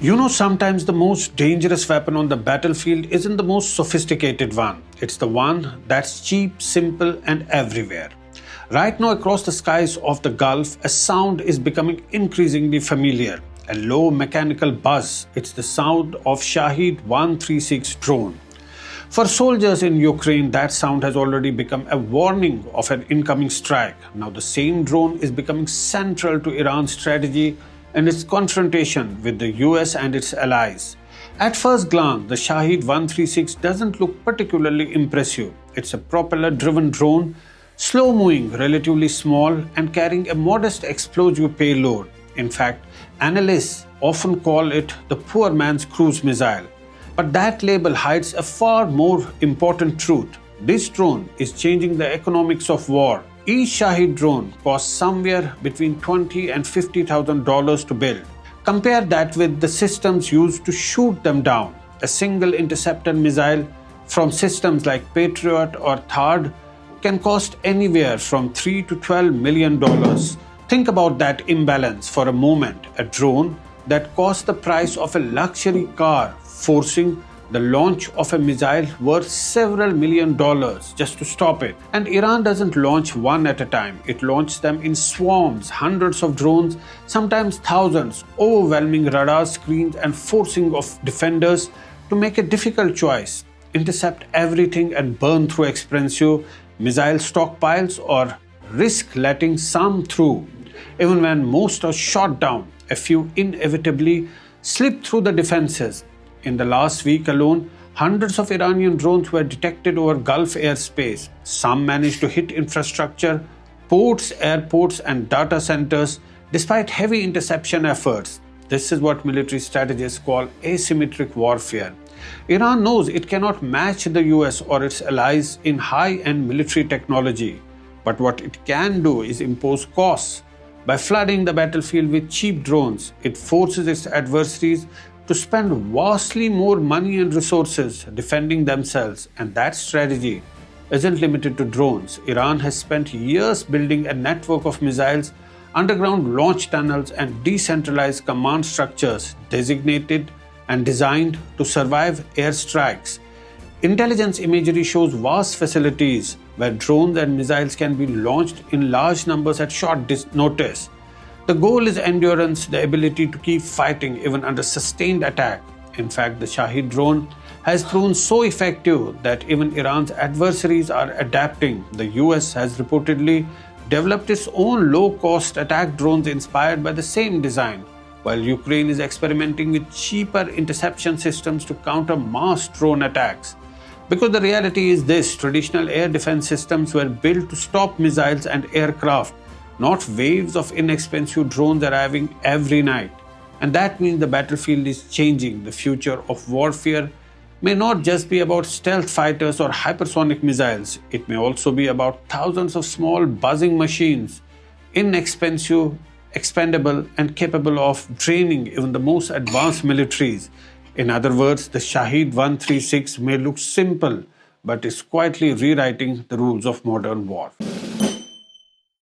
You know, sometimes the most dangerous weapon on the battlefield isn't the most sophisticated one. It's the one that's cheap, simple, and everywhere. Right now, across the skies of the Gulf, a sound is becoming increasingly familiar. A low mechanical buzz. It's the sound of Shahed 136 drone. For soldiers in Ukraine, that sound has already become a warning of an incoming strike. Now, the same drone is becoming central to Iran's strategy and its confrontation with the US and its allies. At first glance, the Shahed 136 doesn't look particularly impressive. It's a propeller-driven drone, slow-moving, relatively small, and carrying a modest explosive payload. In fact, analysts often call it the poor man's cruise missile. But that label hides a far more important truth. This drone is changing the economics of war. Each Shahed drone costs somewhere between $20,000 and $50,000 to build. Compare that with the systems used to shoot them down. A single intercepted missile from systems like Patriot or THAAD can cost anywhere from $3 to $12 million. Think about that imbalance for a moment. A drone that costs the price of a luxury car, forcing the launch of a missile worth several $millions just to stop it. And Iran doesn't launch one at a time. It launches them in swarms, hundreds of drones, sometimes thousands, overwhelming radar screens and forcing of defenders to make a difficult choice: intercept everything and burn through expensive missile stockpiles, or risk letting some through. Even when most are shot down, a few inevitably slip through the defenses. In the last week alone, hundreds of Iranian drones were detected over Gulf airspace. Some managed to hit infrastructure, ports, airports, and data centers despite heavy interception efforts. This is what military strategists call asymmetric warfare. Iran knows it cannot match the US or its allies in high-end military technology. But what it can do is impose costs. By flooding the battlefield with cheap drones, it forces its adversaries to spend vastly more money and resources defending themselves. And that strategy isn't limited to drones. Iran has spent years building a network of missiles, underground launch tunnels, and decentralized command structures designated and designed to survive airstrikes. Intelligence imagery shows vast facilities where drones and missiles can be launched in large numbers at short notice. The goal is endurance, the ability to keep fighting even under sustained attack. In fact, the Shahed drone has proven so effective that even Iran's adversaries are adapting. The US has reportedly developed its own low-cost attack drones inspired by the same design, while Ukraine is experimenting with cheaper interception systems to counter mass drone attacks. Because the reality is this: traditional air defense systems were built to stop missiles and aircraft, not waves of inexpensive drones arriving every night. And that means the battlefield is changing. The future of warfare may not just be about stealth fighters or hypersonic missiles. It may also be about thousands of small buzzing machines, inexpensive, expendable, and capable of draining even the most advanced militaries. In other words, the Shahed 136 may look simple, but is quietly rewriting the rules of modern war.